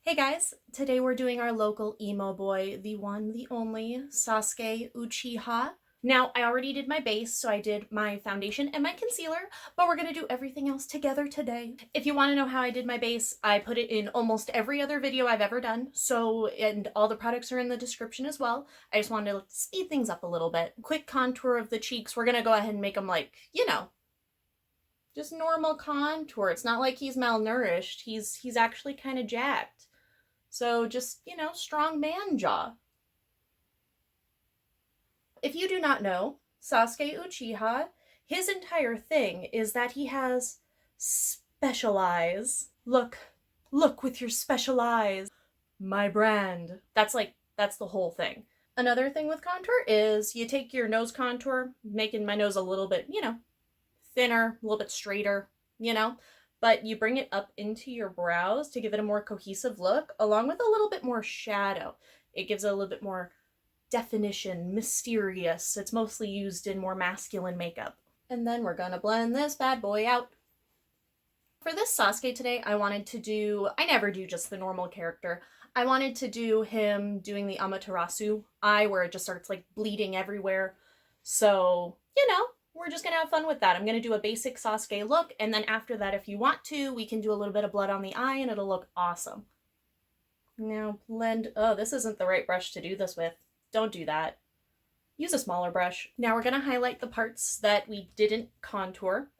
Hey guys, today we're doing our local emo boy, the one, the only, Sasuke Uchiha. Now, I already did my base, so I did my foundation and my concealer, but we're gonna do everything else together today. If you wanna know how I did my base, I put it in almost every other video I've ever done, and all the products are in the description as well. I just wanted to speed things up a little bit. Quick contour of the cheeks. We're gonna go ahead and make them like, just normal contour. It's not like he's malnourished. He's actually kind of jacked. So just, strong man jaw. If you do not know, Sasuke Uchiha, his entire thing is that he has special eyes. Look with your special eyes. My brand. That's the whole thing. Another thing with contour is you take your nose contour, making my nose a little bit, thinner, a little bit straighter, but you bring it up into your brows to give it a more cohesive look, along with a little bit more shadow. It gives it a little bit more definition, mysterious. It's mostly used in more masculine makeup. And then we're gonna blend this bad boy out. For this Sasuke today, I never do just the normal character. I wanted to do him doing the Amaterasu eye where it just starts like bleeding everywhere. So, we're just gonna have fun with that. I'm gonna do a basic Sasuke look, and then after that, if you want to, we can do a little bit of blood on the eye and it'll look awesome. Now blend, oh, this isn't the right brush to do this with. Don't do that. Use a smaller brush. Now we're gonna highlight the parts that we didn't contour.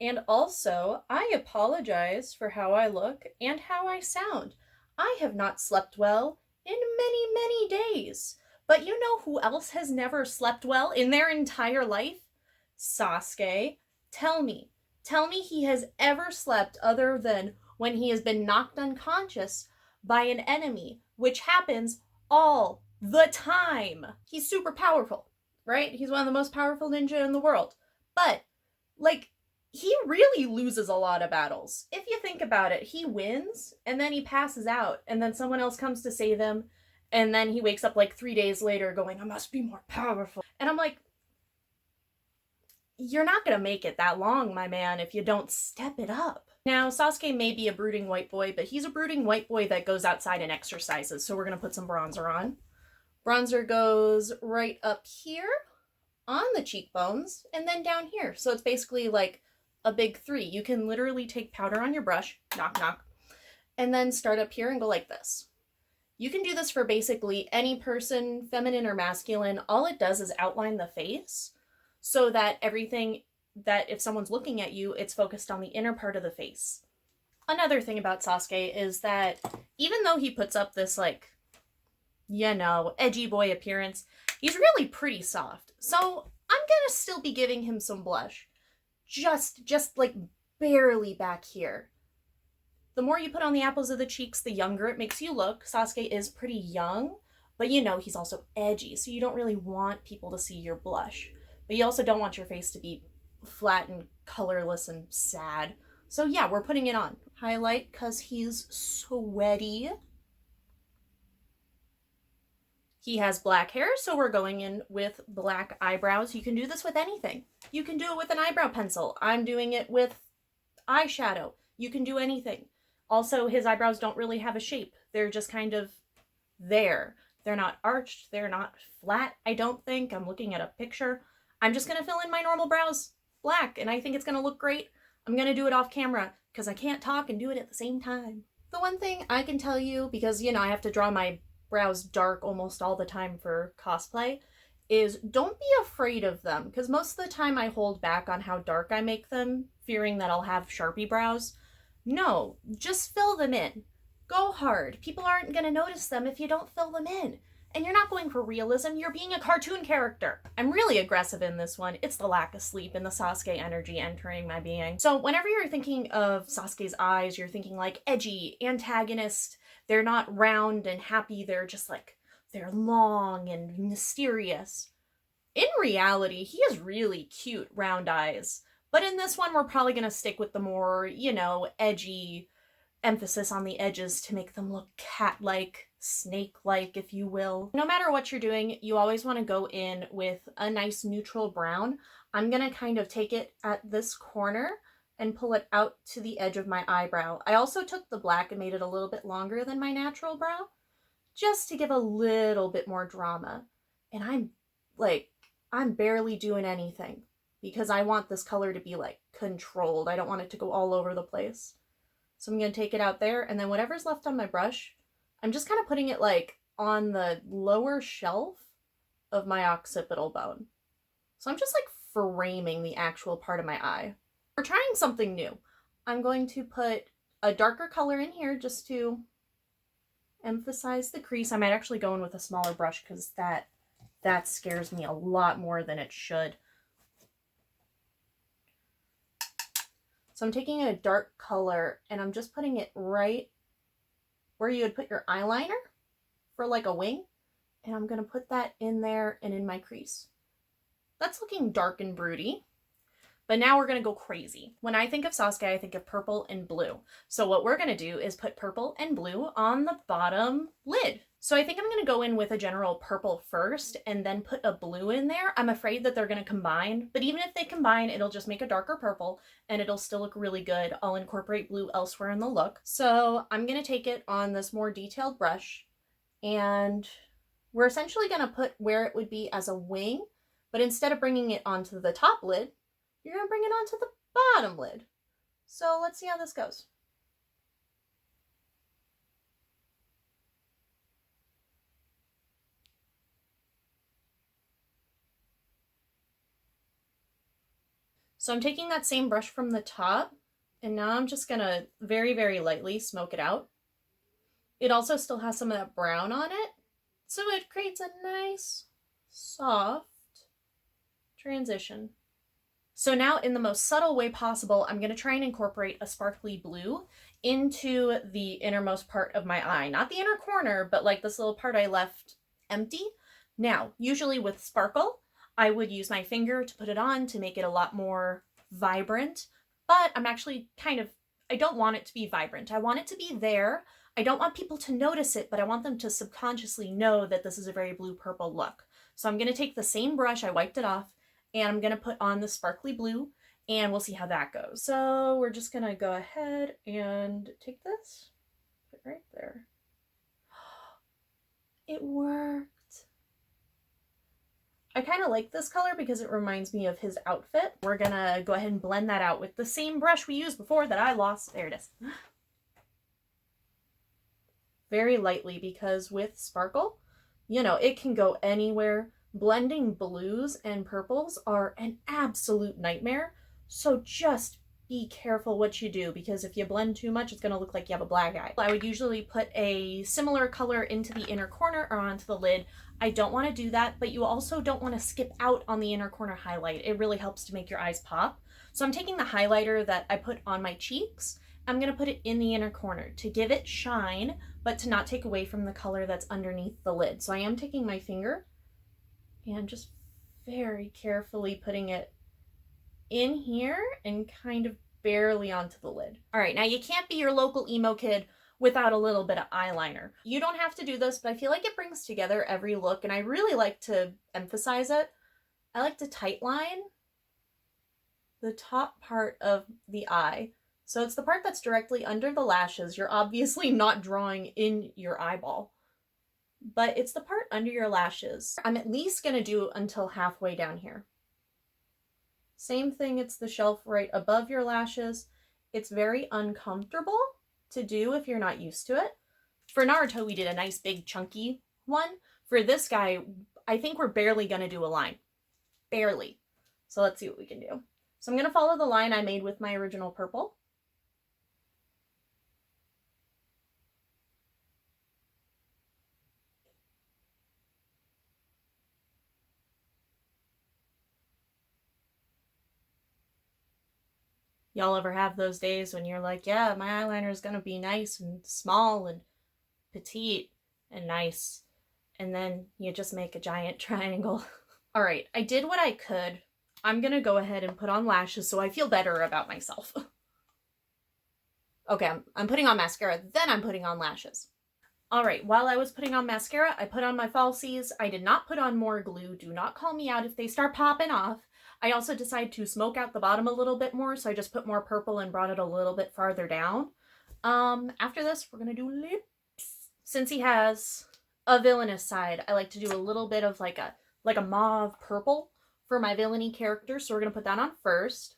And also, I apologize for how I look and how I sound. I have not slept well in many, many days. But you know who else has never slept well in their entire life? Sasuke. Tell me he has ever slept other than when he has been knocked unconscious by an enemy, which happens all the time. He's super powerful, right? He's one of the most powerful ninja in the world. But, he really loses a lot of battles. If you think about it, he wins, and then he passes out, and then someone else comes to save him, and then he wakes up 3 days later going, I must be more powerful. And I'm like, you're not gonna make it that long, my man, if you don't step it up. Now, Sasuke may be a brooding white boy, but he's a brooding white boy that goes outside and exercises, so we're gonna put some bronzer on. Bronzer goes right up here on the cheekbones and then down here. So it's basically like a big 3. You can literally take powder on your brush, knock, knock, and then start up here and go like this. You can do this for basically any person, feminine or masculine. All it does is outline the face so that if someone's looking at you, it's focused on the inner part of the face. Another thing about Sasuke is that even though he puts up this edgy boy appearance, he's really pretty soft. So I'm gonna still be giving him some blush. Just barely back here. The more you put on the apples of the cheeks, the younger it makes you look. Sasuke is pretty young, but he's also edgy, so you don't really want people to see your blush. But you also don't want your face to be flat and colorless and sad. So yeah, we're putting it on. Highlight, because he's sweaty. He has black hair, so we're going in with black eyebrows. You can do this with anything. You can do it with an eyebrow pencil. I'm doing it with eyeshadow. You can do anything. Also, his eyebrows don't really have a shape. They're just kind of there. They're not arched. They're not flat, I don't think. I'm looking at a picture. I'm just going to fill in my normal brows black, and I think it's going to look great. I'm going to do it off camera because I can't talk and do it at the same time. The one thing I can tell you, because, I have to draw my brows dark almost all the time for cosplay, is don't be afraid of them, because most of the time I hold back on how dark I make them, fearing that I'll have Sharpie brows. No, just fill them in. Go hard. People aren't going to notice them if you don't fill them in. And you're not going for realism, you're being a cartoon character. I'm really aggressive in this one. It's the lack of sleep and the Sasuke energy entering my being. So whenever you're thinking of Sasuke's eyes, you're thinking edgy, antagonist. They're not round and happy, they're just they're long and mysterious. In reality, he has really cute round eyes. But in this one, we're probably gonna stick with the more, edgy emphasis on the edges to make them look cat-like, snake-like, if you will. No matter what you're doing, you always want to go in with a nice neutral brown. I'm gonna kind of take it at this corner and pull it out to the edge of my eyebrow. I also took the black and made it a little bit longer than my natural brow, just to give a little bit more drama. And I'm barely doing anything because I want this color to be like controlled. I don't want it to go all over the place. So I'm going to take it out there, and then whatever's left on my brush, I'm just kind of putting it like on the lower shelf of my occipital bone. So I'm just like framing the actual part of my eye. We're trying something new. I'm going to put a darker color in here just to emphasize the crease. I might actually go in with a smaller brush because that scares me a lot more than it should. So I'm taking a dark color and I'm just putting it right where you would put your eyeliner for like a wing. And I'm going to put that in there and in my crease. That's looking dark and broody. But now we're going to go crazy. When I think of Sasuke, I think of purple and blue. So what we're going to do is put purple and blue on the bottom lid. So I think I'm going to go in with a general purple first and then put a blue in there. I'm afraid that they're going to combine, but even if they combine, it'll just make a darker purple and it'll still look really good. I'll incorporate blue elsewhere in the look. So I'm going to take it on this more detailed brush, and we're essentially going to put where it would be as a wing, but instead of bringing it onto the top lid, you're going to bring it onto the bottom lid. So let's see how this goes. So I'm taking that same brush from the top, and now I'm just going to very, very lightly smoke it out. It also still has some of that brown on it, so it creates a nice, soft transition. So now, in the most subtle way possible, I'm going to try and incorporate a sparkly blue into the innermost part of my eye. Not the inner corner, but like this little part I left empty. Now, usually with sparkle, I would use my finger to put it on to make it a lot more vibrant, but I'm actually I don't want it to be vibrant. I want it to be there. I don't want people to notice it, but I want them to subconsciously know that this is a very blue-purple look. So I'm going to take the same brush, I wiped it off, and I'm going to put on the sparkly blue, and we'll see how that goes. So we're just going to go ahead and take this, put it right there. It worked. I kind of like this color because it reminds me of his outfit. We're going to go ahead and blend that out with the same brush we used before that I lost. There it is. Very lightly, because with sparkle, you know, it can go anywhere. Blending blues and purples are an absolute nightmare. So just be careful what you do, because if you blend too much, it's going to look like you have a black eye. I would usually put a similar color into the inner corner or onto the lid. I don't want to do that, but you also don't want to skip out on the inner corner highlight. It really helps to make your eyes pop. So I'm taking the highlighter that I put on my cheeks. I'm going to put it in the inner corner to give it shine, but to not take away from the color that's underneath the lid. So I am taking my finger and just very carefully putting it in here and kind of barely onto the lid. All right, now you can't be your local emo kid without a little bit of eyeliner. You don't have to do this, but I feel like it brings together every look, and I really like to emphasize it. I like to tight line the top part of the eye. So it's the part that's directly under the lashes. You're obviously not drawing in your eyeball, but it's the part under your lashes. I'm at least gonna do until halfway down here. Same thing, it's the shelf right above your lashes. It's very uncomfortable to do if you're not used to it. For Naruto, we did a nice big chunky one. For this guy, I think we're barely gonna do a line. Barely. So let's see what we can do. So I'm gonna follow the line I made with my original purple. Y'all ever have those days when you're like, yeah, my eyeliner is gonna be nice and small and petite and nice, and then you just make a giant triangle. All right, I did what I could. I'm gonna go ahead and put on lashes so I feel better about myself. Okay, I'm putting on mascara, then I'm putting on lashes. All right, while I was putting on mascara, I put on my falsies. I did not put on more glue. Do not call me out if they start popping off. I also decided to smoke out the bottom a little bit more, so I just put more purple and brought it a little bit farther down. After this, we're gonna do lips. Since he has a villainous side, I like to do a little bit of like a mauve purple for my villainy character, so we're gonna put that on first.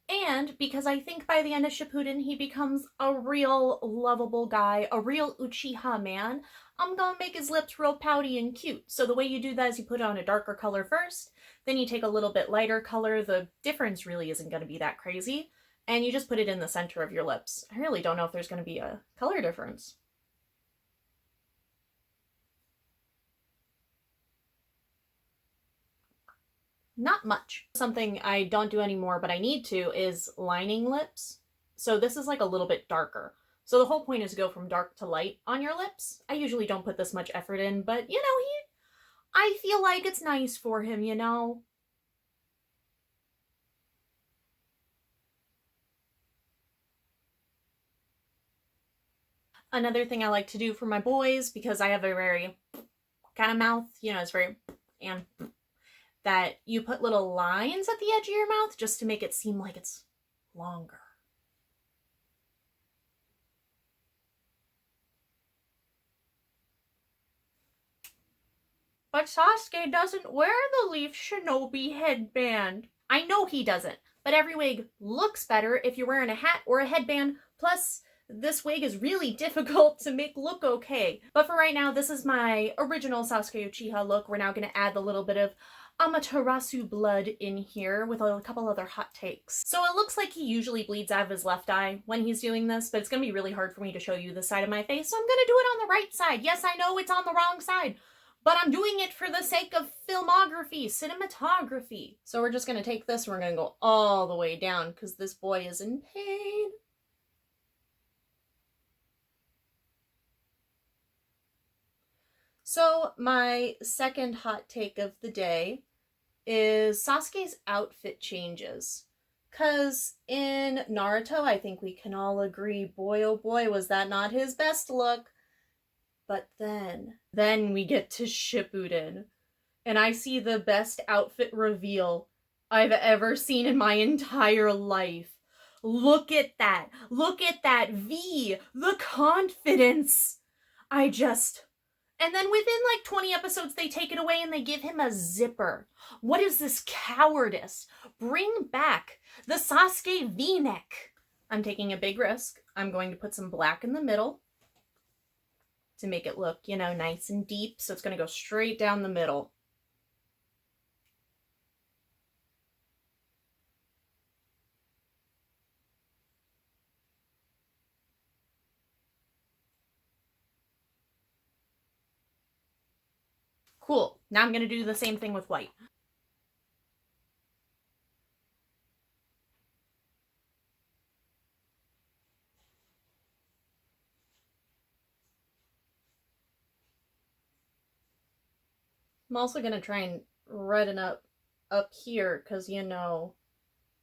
And because I think by the end of Shippuden he becomes a real lovable guy, a real Uchiha man, I'm gonna make his lips real pouty and cute. So the way you do that is you put on a darker color first, then you take a little bit lighter color. The difference really isn't gonna be that crazy. And you just put it in the center of your lips. I really don't know if there's gonna be a color difference. Not much. Something I don't do anymore, but I need to, is lining lips. So this is like a little bit darker. So the whole point is to go from dark to light on your lips. I usually don't put this much effort in, but you know, I feel like it's nice for him, you know? Another thing I like to do for my boys, because I have a very kind of mouth, you know, it's very, and that you put little lines at the edge of your mouth just to make it seem like it's longer. But Sasuke doesn't wear the Leaf Shinobi headband. I know he doesn't, but every wig looks better if you're wearing a hat or a headband. Plus, this wig is really difficult to make look okay. But for right now, this is my original Sasuke Uchiha look. We're now going to add the little bit of Amaterasu blood in here with a couple other hot takes. So it looks like he usually bleeds out of his left eye when he's doing this, but it's going to be really hard for me to show you this side of my face, so I'm going to do it on the right side. Yes, I know it's on the wrong side, but I'm doing it for the sake of filmography, cinematography. So we're just going to take this and we're going to go all the way down because this boy is in pain. So my second hot take of the day is Sasuke's outfit changes. Because in Naruto, I think we can all agree, boy oh boy, was that not his best look. But then we get to Shippuden, and I see the best outfit reveal I've ever seen in my entire life. Look at that. Look at that V. The confidence. And then within like 20 episodes, they take it away and they give him a zipper. What is this cowardice? Bring back the Sasuke V-neck. I'm taking a big risk. I'm going to put some black in the middle to make it look, you know, nice and deep. So it's going to go straight down the middle. Cool. Now I'm going to do the same thing with white. I'm also going to try and redden up here because, you know,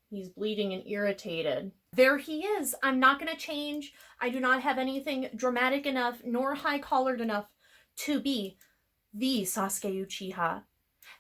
he's bleeding and irritated. There he is. I'm not going to change. I do not have anything dramatic enough nor high-collared enough to be the Sasuke Uchiha.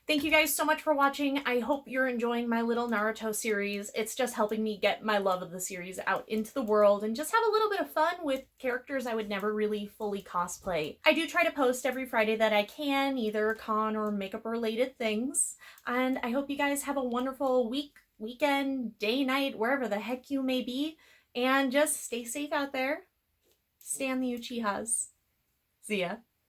Thank you guys so much for watching. I hope you're enjoying my little Naruto series. It's just helping me get my love of the series out into the world and just have a little bit of fun with characters I would never really fully cosplay. I do try to post every Friday that I can, either con or makeup related things. And I hope you guys have a wonderful week, weekend, day, night, wherever the heck you may be. And just stay safe out there. Stay on the Uchihas. See ya.